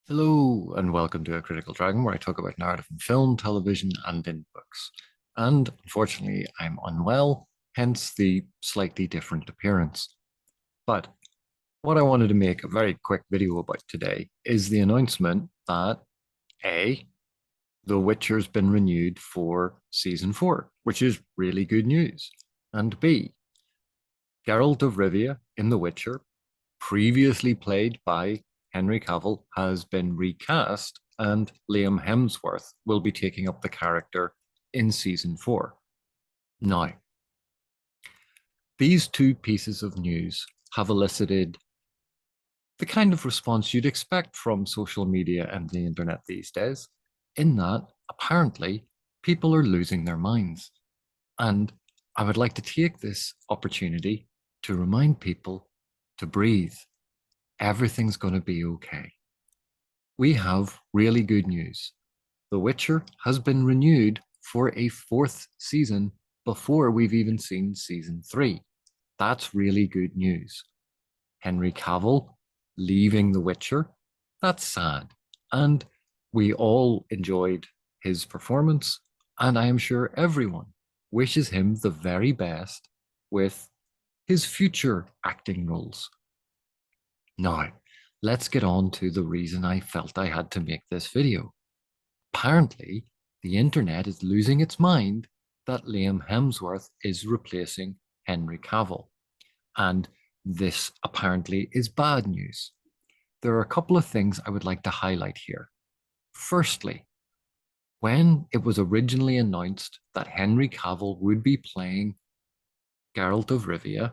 Hello, and welcome to A Critical Dragon, where I talk about narrative in film, television, and in books. And unfortunately, I'm unwell, hence the slightly different appearance. But what I wanted to make a very quick video about today is the announcement that A, The Witcher's been renewed for season 4, which is really good news. And B, Geralt of Rivia in The Witcher, previously played by Henry Cavill, has been recast, and Liam Hemsworth will be taking up the character in season 4. Now, these two pieces of news have elicited the kind of response you'd expect from social media and the internet these days, in that apparently people are losing their minds. And I would like to take this opportunity to remind people to breathe. Everything's going to be okay. We have really good news. The Witcher has been renewed for a 4th season before we've even seen season 3. That's really good news. Henry Cavill leaving The Witcher, that's sad. And we all enjoyed his performance, and I am sure everyone wishes him the very best with his future acting roles. Now, let's get on to the reason I felt I had to make this video. Apparently, the internet is losing its mind that Liam Hemsworth is replacing Henry Cavill. And this apparently is bad news. There are a couple of things I would like to highlight here. Firstly, when it was originally announced that Henry Cavill would be playing Geralt of Rivia,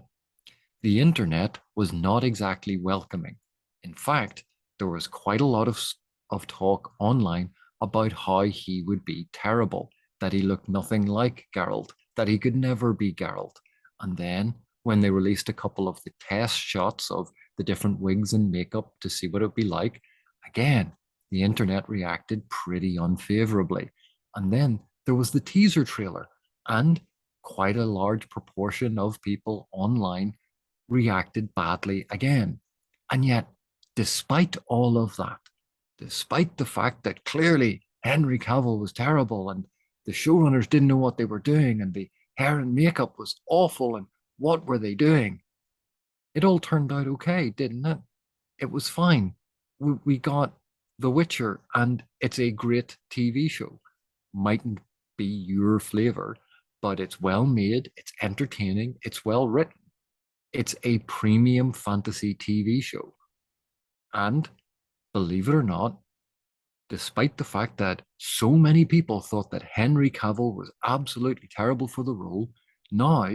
the internet was not exactly welcoming. In fact, there was quite a lot of talk online about how he would be terrible, that he looked nothing like Geralt, that he could never be Geralt. And then when they released a couple of the test shots of the different wigs and makeup to see what it would be like, again, the internet reacted pretty unfavorably. And then there was the teaser trailer, and quite a large proportion of people online reacted badly again. And yet, despite all of that, despite the fact that clearly Henry Cavill was terrible and the showrunners didn't know what they were doing and the hair and makeup was awful and what were they doing? It all turned out okay, didn't it? It was fine. We got The Witcher, and it's a great TV show. Mightn't be your flavor, but it's well made, it's entertaining, it's well written. It's a premium fantasy TV show. And believe it or not, despite the fact that so many people thought that Henry Cavill was absolutely terrible for the role, now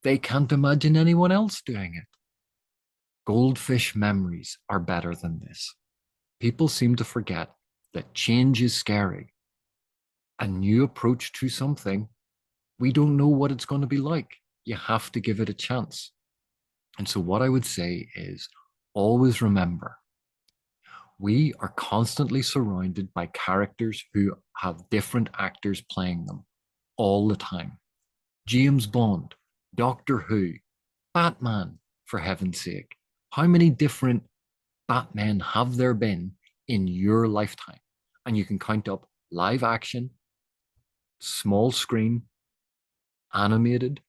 they can't imagine anyone else doing it. Goldfish memories are better than this. People seem to forget that change is scary. A new approach to something, we don't know what it's going to be like. You have to give it a chance. And so, what I would say is always remember, we are constantly surrounded by characters who have different actors playing them all the time. James Bond, Doctor Who, Batman, for heaven's sake. How many different Batmen have there been in your lifetime? And you can count up live action, small screen, animated.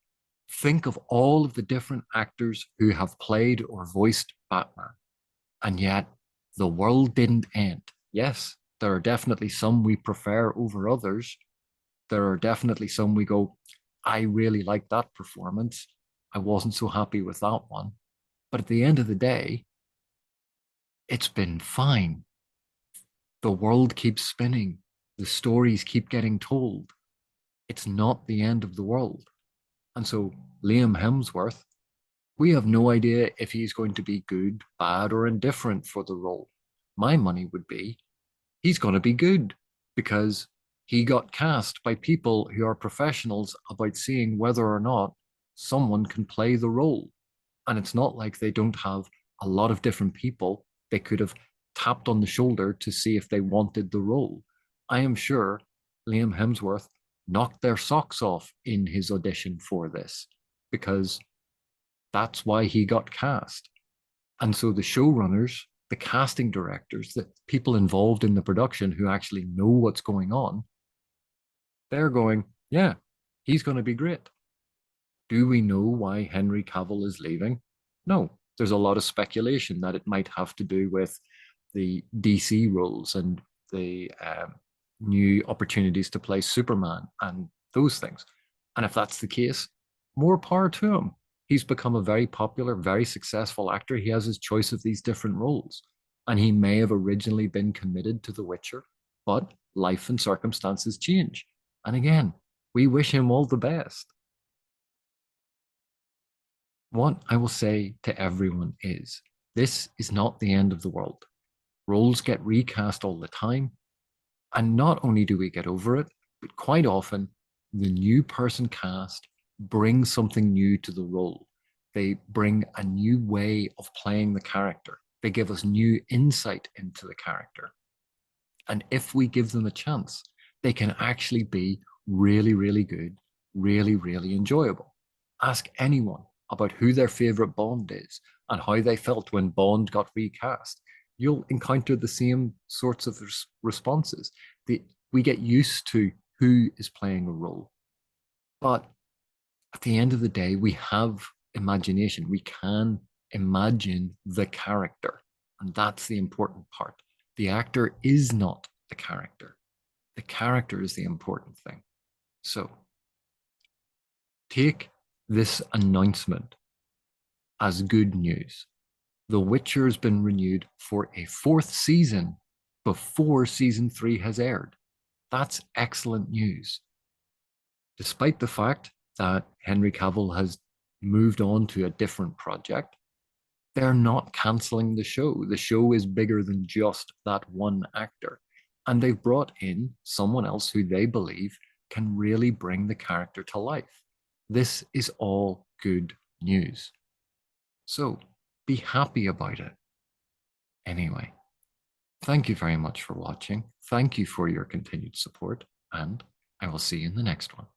Think of all of the different actors who have played or voiced Batman. And yet, the world didn't end. Yes, there are definitely some we prefer over others. There are definitely some we go, I really like that performance. I wasn't so happy with that one. But at the end of the day, it's been fine. The world keeps spinning. The stories keep getting told. It's not the end of the world. And so, Liam Hemsworth, we have no idea if he's going to be good, bad, or indifferent for the role. My money would be he's going to be good because he got cast by people who are professionals about seeing whether or not someone can play the role. And it's not like they don't have a lot of different people they could have tapped on the shoulder to see if they wanted the role. I am sure Liam Hemsworth knocked their socks off in his audition for this because that's why he got cast. And so the showrunners the casting directors, the people involved in the production who actually know what's going on, they're going, yeah, he's going to be great. Do we know why Henry Cavill is leaving? No. There's a lot of speculation that it might have to do with the DC roles and the new opportunities to play Superman and those things. And if that's the case, more power to him. He's become a very popular, very successful actor. He has his choice of these different roles. And he may have originally been committed to The Witcher, but life and circumstances change. And again, we wish him all the best. What I will say to everyone is this is not the end of the world. Roles get recast all the time. And not only do we get over it, but quite often the new person cast brings something new to the role. They bring a new way of playing the character. They give us new insight into the character. And if we give them a chance, they can actually be really, really good, really, really enjoyable. Ask anyone about who their favorite Bond is and how they felt when Bond got recast. You'll encounter the same sorts of responses. We get used to who is playing a role. But at the end of the day, we have imagination. We can imagine the character. And that's the important part. The actor is not the character. The character is the important thing. So take this announcement as good news. The Witcher has been renewed for a 4th season before season 3 has aired. That's excellent news. Despite the fact that Henry Cavill has moved on to a different project, they're not cancelling the show. The show is bigger than just that one actor. And they've brought in someone else who they believe can really bring the character to life. This is all good news. So be happy about it. Anyway, thank you very much for watching. Thank you for your continued support, and I will see you in the next one.